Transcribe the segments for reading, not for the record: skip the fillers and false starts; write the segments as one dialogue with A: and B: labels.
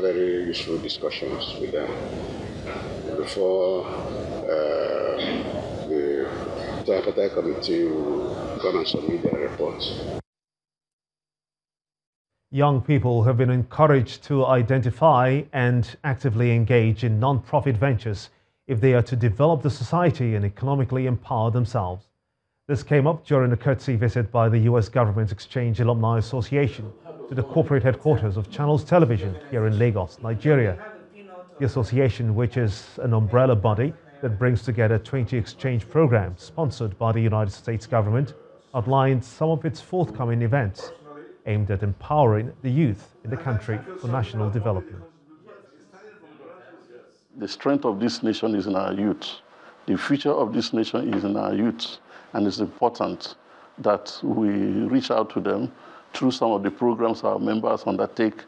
A: Very useful discussions with them before the tripartite committee will come and submit their reports.
B: Young people have been encouraged to identify and actively engage in non-profit ventures if they are to develop the society and economically empower themselves. This came up during a courtesy visit by the U.S. Government Exchange Alumni Association to the corporate headquarters of Channels Television here in Lagos, Nigeria. The association, which is an umbrella body that brings together 20 exchange programs sponsored by the United States government, outlined some of its forthcoming events aimed at empowering the youth in the country for national development.
C: The strength of this nation is in our youth. The future of this nation is in our youth. And it's important that we reach out to them through some of the programs our members undertake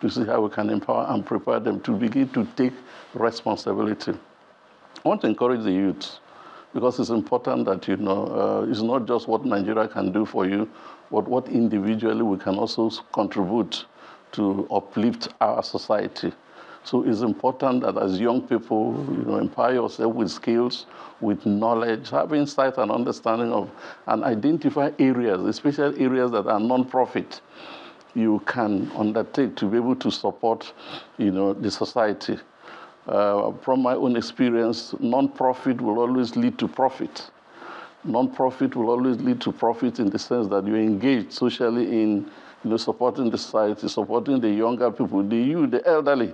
C: to see how we can empower and prepare them to begin to take responsibility. I want to encourage the youth because it's important that, it's not just what Nigeria can do for you, but what individually we can also contribute to uplift our society. So it's important that as young people, empower yourself with skills, with knowledge, have insight and understanding of, and identify areas, especially areas that are non-profit, you can undertake to be able to support, the society. From my own experience, non-profit will always lead to profit. Non-profit will always lead to profit in the sense that you engage socially in, supporting the society, supporting the younger people, the youth, the elderly.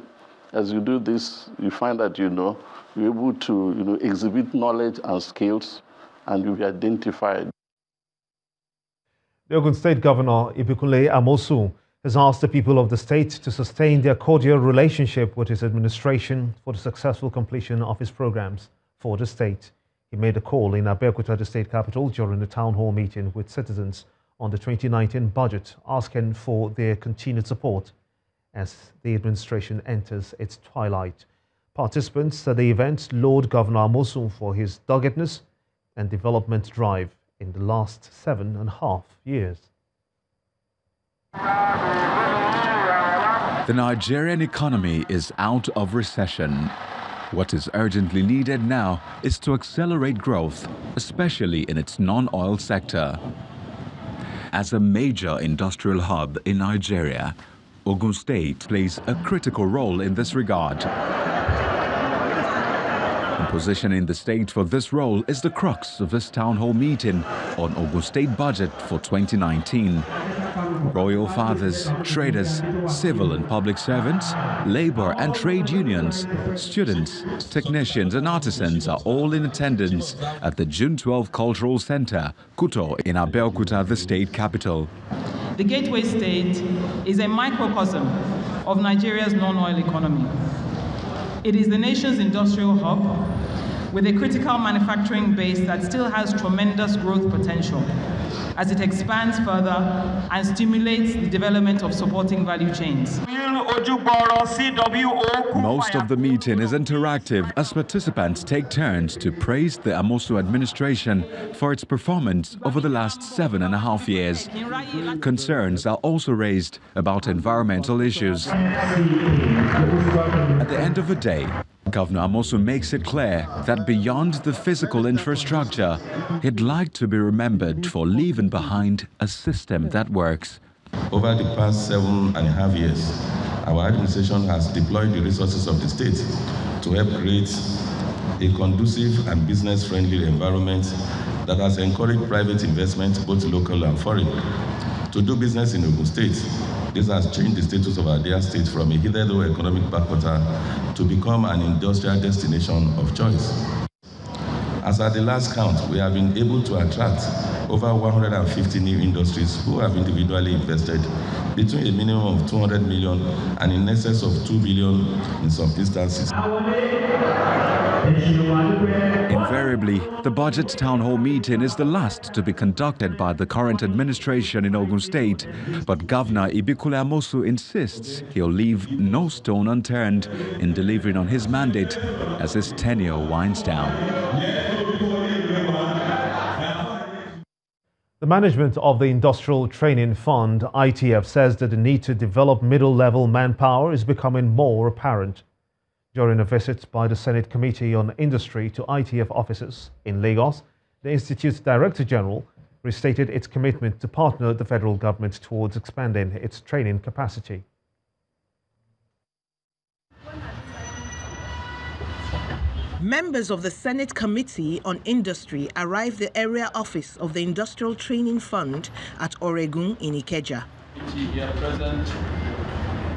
C: As you do this, you find that, you're able to, exhibit knowledge and skills, and you'll be identified.
B: The Ogun State Governor, Ibikunle Amosu, has asked the people of the state to sustain their cordial relationship with his administration for the successful completion of his programs for the state. He made a call in Abeokuta, the state capital, during the town hall meeting with citizens on the 2019 budget, asking for their continued support as the administration enters its twilight. Participants at the event laud Governor Amosu for his doggedness and development drive in the last 7.5 years.
D: The Nigerian economy is out of recession. What is urgently needed now is to accelerate growth, especially in its non-oil sector. As a major industrial hub in Nigeria, Ogun State plays a critical role in this regard. And positioning the state for this role is the crux of this town hall meeting on Ogun State budget for 2019. Royal fathers, traders, civil and public servants, labor and trade unions, students, technicians and artisans are all in attendance at the June 12 Cultural Center, Kuto, in Abeokuta, the state capital.
E: The Gateway State is a microcosm of Nigeria's non-oil economy. It is the nation's industrial hub with a critical manufacturing base that still has tremendous growth potential as it expands further and stimulates the development of supporting value chains.
D: Most of the meeting is interactive as participants take turns to praise the Amosu administration for its performance over the last 7.5 years. Concerns are also raised about environmental issues. At the end of the day, Governor Amosu makes it clear that beyond the physical infrastructure, he'd like to be remembered for leaving behind a system that works.
F: Over the past 7.5 years, our administration has deployed the resources of the state to help create a conducive and business-friendly environment that has encouraged private investment, both local and foreign. To do business in Ogun State, this has changed the status of our dear state from a hitherto economic backwater to become an industrial destination of choice. As at the last count, we have been able to attract over 150 new industries who have individually invested between a minimum of 200 million and in excess of 2 billion in some instances.
D: Invariably, the budget town hall meeting is the last to be conducted by the current administration in Ogun State. But Governor Ibikunle Amosu insists he'll leave no stone unturned in delivering on his mandate as his tenure winds down.
B: The management of the Industrial Training Fund, ITF, says that the need to develop middle-level manpower is becoming more apparent. During a visit by the Senate Committee on Industry to ITF offices in Lagos, the Institute's Director General restated its commitment to partner the federal government towards expanding its training capacity.
G: Members of the Senate Committee on Industry arrived at the area office of the Industrial Training Fund at Oregun in Ikeja.
H: Here present,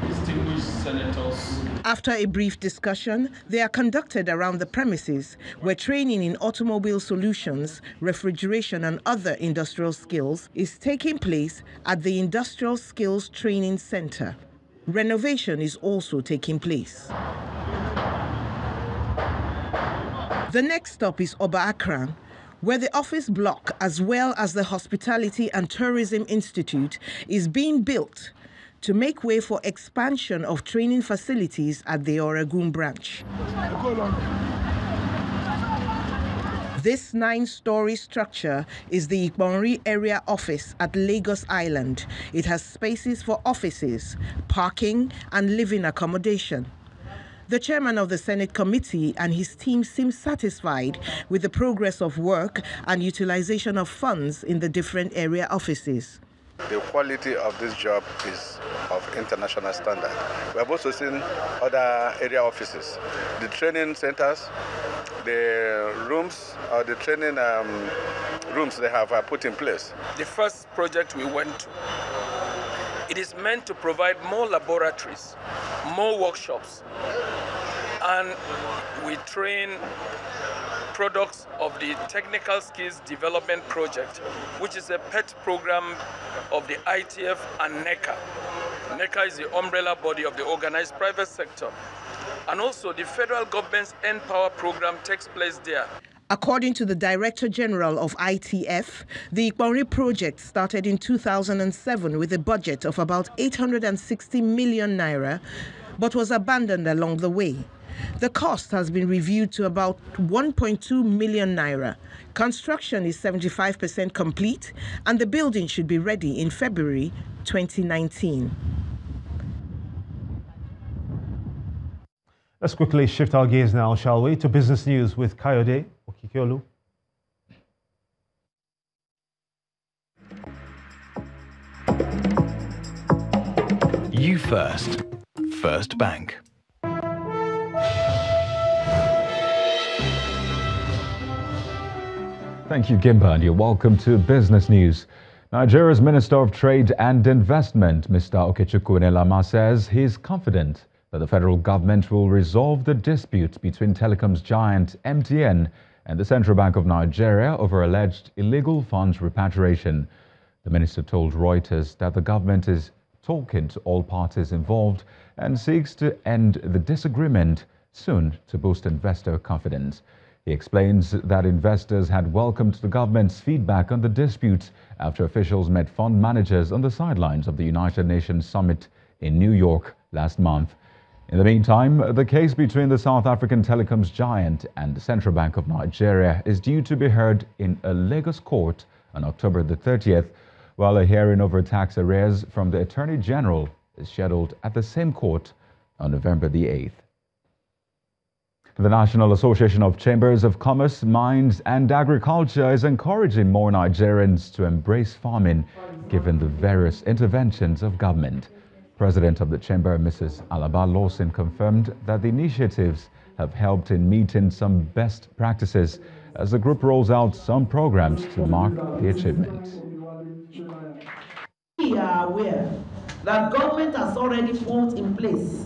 H: distinguished senators.
G: After a brief discussion, they are conducted around the premises where training in automobile solutions, refrigeration and other industrial skills is taking place at the Industrial Skills Training Center. Renovation is also taking place. The next stop is Oba Akran, where the office block as well as the Hospitality and Tourism Institute is being built to make way for expansion of training facilities at the Oregun branch. This 9-story structure is the Buhari area office at Lagos Island. It has spaces for offices, parking and living accommodation. The chairman of the Senate Committee and his team seem satisfied with the progress of work and utilization of funds in the different area offices.
I: The quality of this job is of international standard. We have also seen other area offices, the training centers, the rooms, or the training rooms they have put in place.
J: The first project we went to, it is meant to provide more laboratories, more workshops, and we train products of the Technical Skills Development Project, which is a pet program of the ITF and NECA. NECA is the umbrella body of the organized private sector. And also the federal government's N-Power program takes place there.
G: According to the Director General of ITF, the Buhari project started in 2007 with a budget of about 860 million naira, but was abandoned along the way. The cost has been reviewed to about 1.2 million naira. Construction is 75% complete, and the building should be ready in February 2019.
B: Let's quickly shift our gears now, shall we, to business news with Kayode Okikiolu.
K: You First. First Bank.
D: Thank you, Gimba, and you're welcome to Business News. Nigeria's Minister of Trade and Investment, Mr. Okechukwu Enelama, says he's confident that the federal government will resolve the dispute between telecoms giant MTN and the Central Bank of Nigeria over alleged illegal funds repatriation. The minister told Reuters that the government is talking to all parties involved and seeks to end the disagreement soon to boost investor confidence. He explains that investors had welcomed the government's feedback on the dispute after officials met fund managers on the sidelines of the United Nations Summit in New York last month. In the meantime, the case between the South African telecoms giant and the Central Bank of Nigeria is due to be heard in a Lagos court on October the 30th, while a hearing over tax arrears from the Attorney General is scheduled at the same court on November the 8th. The National Association of Chambers of Commerce, Mines and Agriculture is encouraging more Nigerians to embrace farming given the various interventions of government. President of the Chamber, Mrs. Alaba Lawson, confirmed that the initiatives have helped in meeting some best practices as the group rolls out some programs to mark the achievements.
L: We are aware that government has already put in place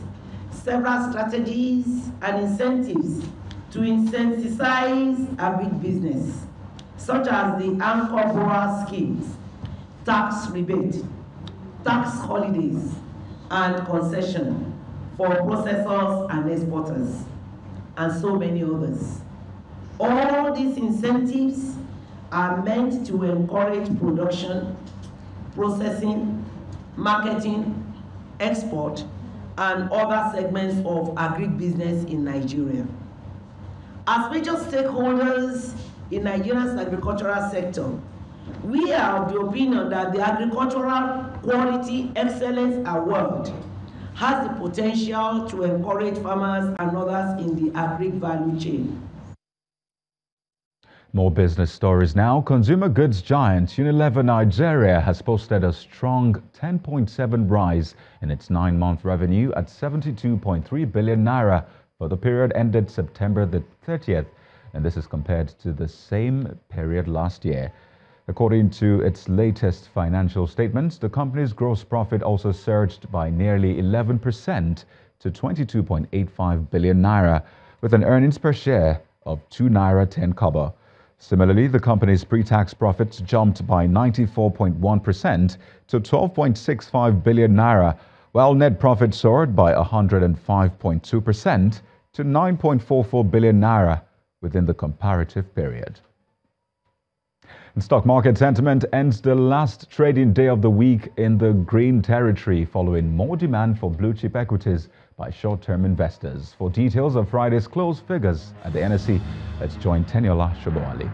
L: several strategies and incentives to incentivize agribusiness, such as the anchor borrower schemes, tax rebate, tax holidays, and concession for processors and exporters, and so many others. All these incentives are meant to encourage production, processing, marketing, export, and other segments of agribusiness in Nigeria. As major stakeholders in Nigeria's agricultural sector, We are of the opinion that the Agricultural Quality Excellence Award has the potential to encourage farmers and others in the agri-value chain.
D: More business stories now. Consumer goods giant Unilever Nigeria has posted a strong 10.7% rise in its 9-month revenue at 72.3 billion naira for the period ended September the 30th, and this is compared to the same period last year. According to its latest financial statements, the company's gross profit also surged by nearly 11% to 22.85 billion naira, with an earnings per share of 2 naira 10 kobo. Similarly, the company's pre-tax profits jumped by 94.1% to 12.65 billion naira, while net profit soared by 105.2% to 9.44 billion naira within the comparative period. And stock market sentiment ends the last trading day of the week in the green territory, following more demand for blue-chip equities by short-term investors. For details of Friday's close figures at the NSE, let's join Teniola Shoboali.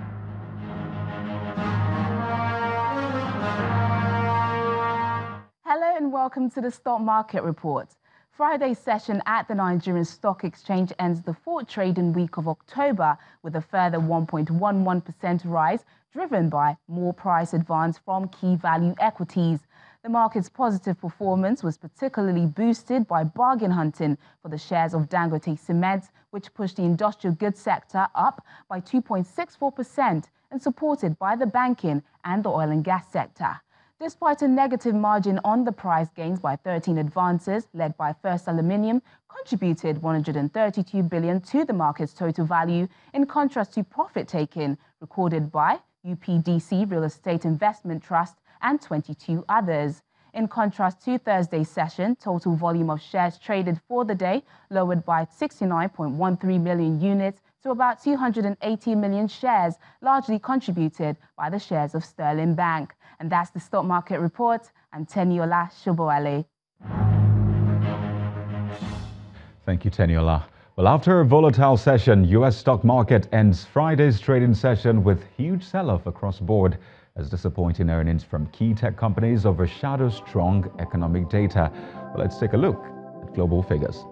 M: Hello and welcome to the Stock Market Report. Friday's session at the Nigerian Stock Exchange ends the 4th trading week of October with a further 1.11% rise, driven by more price advance from key value equities. The market's positive performance was particularly boosted by bargain hunting for the shares of Dangote Cement, which pushed the industrial goods sector up by 2.64% and supported by the banking and the oil and gas sector. Despite a negative margin on the price, gains by 13 advances, led by First Aluminium, contributed 132 billion to the market's total value, in contrast to profit-taking recorded by UPDC Real Estate Investment Trust and 22 others. In contrast to Thursday's session, total volume of shares traded for the day lowered by 69.13 million units to about 280 million shares, largely contributed by the shares of Sterling Bank. And that's the Stock Market Report. I'm Teniola Shoboale.
D: Thank you, Teniola. Well, after a volatile session, U.S. stock market ends Friday's trading session with huge sell-off across board as disappointing earnings from key tech companies overshadow strong economic data. Well, let's take a look at global figures.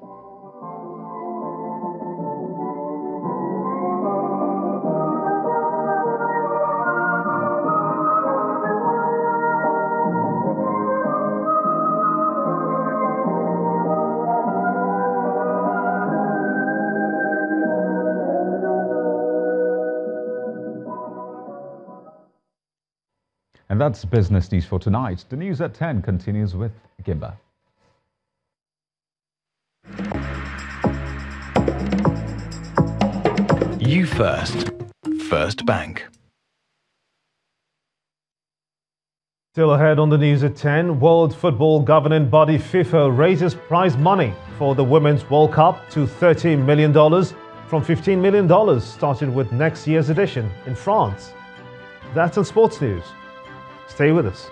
D: And that's business news for tonight. The news at 10 continues with Gimba.
K: You First. First Bank.
B: Still ahead on the news at 10, World Football Governing Body FIFA raises prize money for the Women's World Cup to $30 million from $15 million, starting with next year's edition in France. That's on Sports News. Stay with us.